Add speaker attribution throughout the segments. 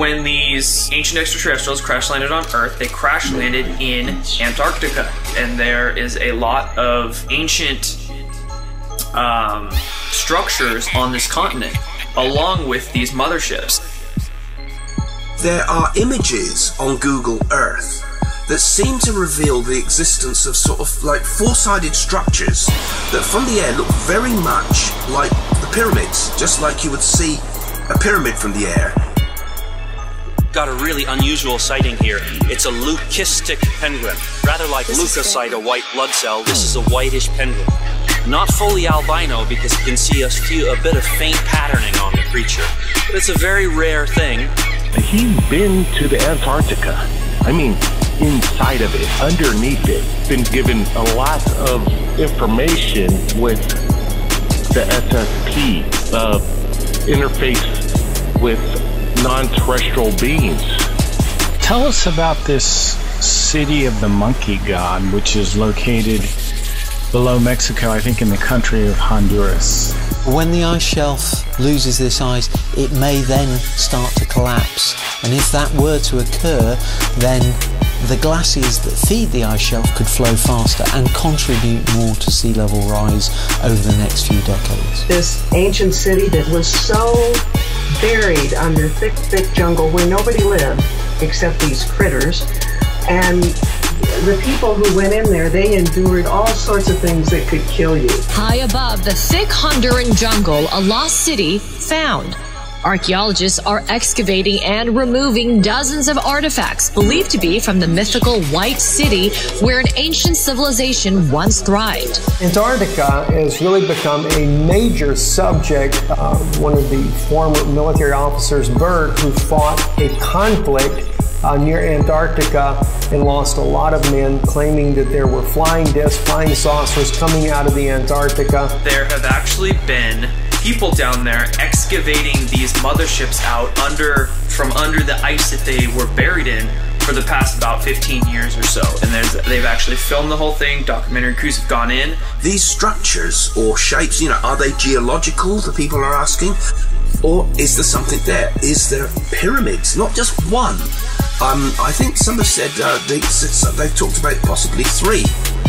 Speaker 1: When these ancient extraterrestrials crash landed on Earth, they crash landed in Antarctica. And there is a lot of ancient structures on this continent, along with these motherships.
Speaker 2: There are images on Google Earth that seem to reveal the existence of sort of like four-sided structures that from the air look very much like the pyramids, just like you would see a pyramid from the air.
Speaker 3: Got a really unusual sighting here. It's a leucistic penguin. Rather like leukocyte, a white blood cell, this is a whitish penguin. Not fully albino because you can see a bit of faint patterning on the creature, but it's a very rare thing.
Speaker 4: He's been to the Antarctica. I mean, inside of it, underneath it, been given a lot of information with the SSP, interface with non-terrestrial beings.
Speaker 5: Tell us about this city of the monkey god, which is located below Mexico, I think in the country of Honduras.
Speaker 6: When the ice shelf loses this ice, it may then start to collapse. And if that were to occur, then the glaciers that feed the ice shelf could flow faster and contribute more to sea level rise over the next few decades.
Speaker 7: This ancient city that was so buried under thick, thick jungle where nobody lived except these critters, and the people who went in there, they endured all sorts of things that could kill you.
Speaker 8: High above the thick Honduran jungle, a lost city found. Archaeologists are excavating and removing dozens of artifacts believed to be from the mythical White City where an ancient civilization once thrived.
Speaker 9: Antarctica has really become a major subject. One of the former military officers, Burt, who fought a conflict near Antarctica and lost a lot of men, claiming that there were flying discs, flying saucers coming out of the Antarctica.
Speaker 1: There have actually been people down there excavating these motherships out from under the ice that they were buried in for the past about 15 years or so. And they've actually filmed the whole thing. Documentary crews have gone in.
Speaker 2: These structures or shapes, are they geological, the people are asking? Or is there something there? Is there pyramids? Not just one. I think some have said they've talked about possibly 3.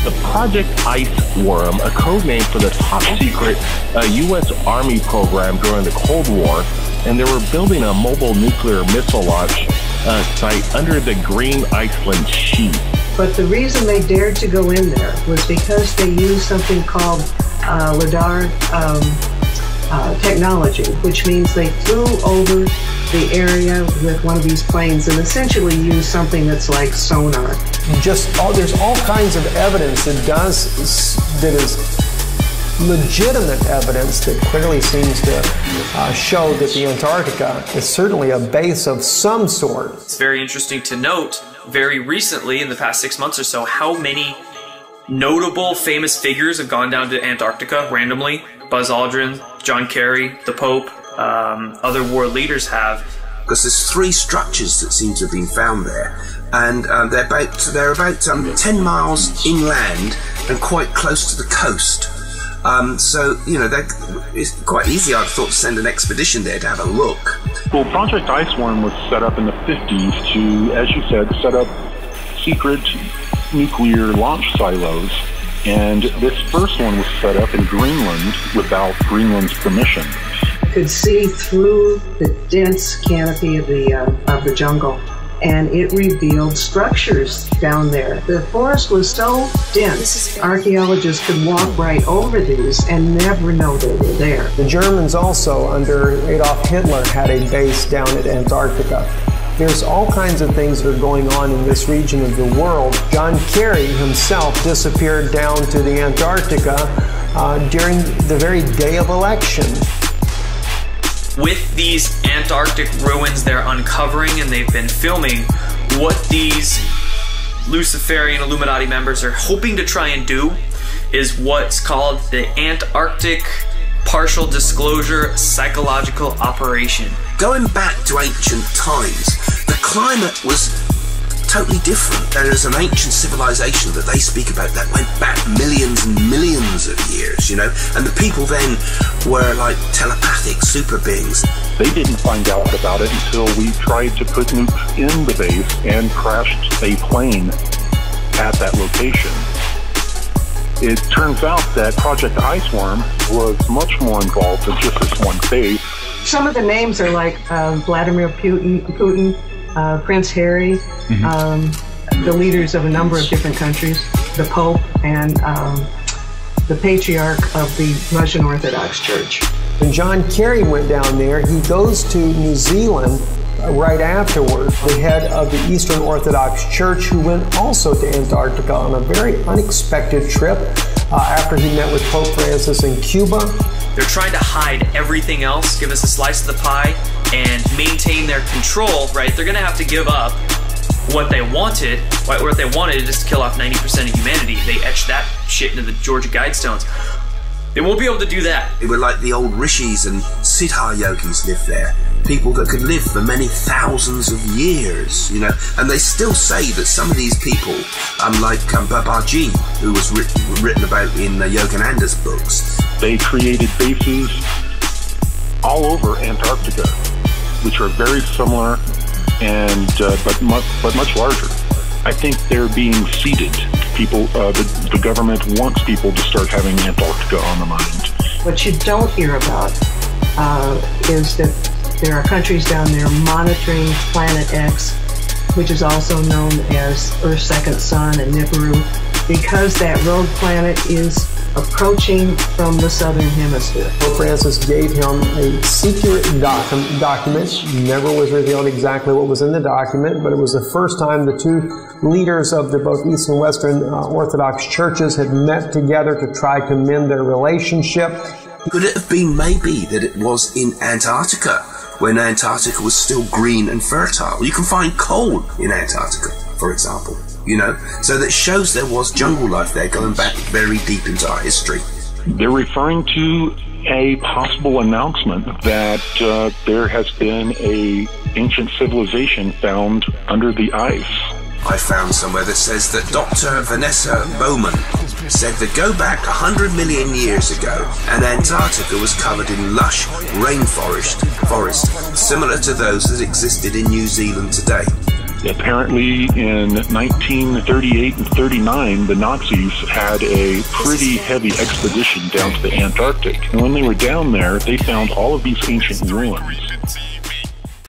Speaker 4: The Project Ice Worm, a code name for the top secret U.S. Army program during the Cold War, and they were building a mobile nuclear missile launch site under the Green Iceland Sheet.
Speaker 7: But the reason they dared to go in there was because they used something called LIDAR technology, which means they flew over the area with one of these planes and essentially used something that's like sonar.
Speaker 9: There's all kinds of evidence that is legitimate evidence that clearly seems to show that the Antarctica is certainly a base of some sort.
Speaker 1: It's very interesting to note, very recently, in the past 6 months or so, how many notable famous figures have gone down to Antarctica randomly. Buzz Aldrin, John Kerry, the Pope, other world leaders have.
Speaker 2: Because there's 3 structures that seem to have been found there, and they're about 10 miles inland and quite close to the coast. So it's quite easy, I'd thought, to send an expedition there to have a look.
Speaker 4: Well, Project Iceworm was set up in the 50s to, as you said, set up secret nuclear launch silos. And this first one was set up in Greenland without Greenland's permission.
Speaker 7: You could see through the dense canopy of the jungle, and it revealed structures down there. The forest was so dense, archaeologists could walk right over these and never know they were there.
Speaker 9: The Germans also, under Adolf Hitler, had a base down at Antarctica. There's all kinds of things that are going on in this region of the world. John Kerry himself disappeared down to the Antarctica during the very day of election.
Speaker 1: With these Antarctic ruins they're uncovering, and they've been filming, what these Luciferian Illuminati members are hoping to try and do is what's called the Antarctic Partial Disclosure Psychological Operation.
Speaker 2: Going back to ancient times, the climate was totally different. There is an ancient civilization that they speak about that went back millions and millions of years, you know, and the people then were like telepathic super beings.
Speaker 4: They didn't find out about it until we tried to put nukes in the base and crashed a plane at that location. It turns out that Project Iceworm was much more involved than just this one base.
Speaker 7: Some of the names are like Vladimir Putin, Prince Harry, the leaders of a number of different countries, the Pope, and the Patriarch of the Russian Orthodox Church.
Speaker 9: When John Kerry went down there, he goes to New Zealand right afterward, the head of the Eastern Orthodox Church, who went also to Antarctica on a very unexpected trip after he met with Pope Francis in Cuba.
Speaker 1: They're trying to hide everything else, give us a slice of the pie, and maintain their control, right? They're going to have to give up what they wanted. What they wanted is just to kill off 90% of humanity. They etched that shit into the Georgia Guidestones. They won't be able to do that.
Speaker 2: They were like the old rishis and siddha yogis lived there. People that could live for many thousands of years, you know. And they still say that some of these people, like Babaji, who was written about in Yogananda's books.
Speaker 4: They created bases all over Antarctica, which are very similar and but much larger. I think they're being seeded. People, the government wants people to start having Antarctica on the mind.
Speaker 7: What you don't hear about is that there are countries down there monitoring Planet X, which is also known as Earth's second sun and Nibiru, because that rogue planet is approaching from the southern hemisphere.
Speaker 9: Pope Francis gave him a secret document. Never was revealed exactly what was in the document, but it was the first time the two leaders of the both East and Western Orthodox churches had met together to try to mend their relationship.
Speaker 2: Could it have been maybe that it was in Antarctica, when Antarctica was still green and fertile? You can find coal in Antarctica, for example. You know, so that shows there was jungle life there going back very deep into our history.
Speaker 4: They're referring to a possible announcement that there has been a ancient civilization found under the ice.
Speaker 2: I found somewhere that says that Dr. Vanessa Bowman said that go back 100 million years ago, and Antarctica was covered in lush rainforest, similar to those that existed in New Zealand today.
Speaker 4: Apparently in 1938 and 39, the Nazis had a pretty heavy expedition down to the Antarctic. And when they were down there, they found all of these ancient ruins.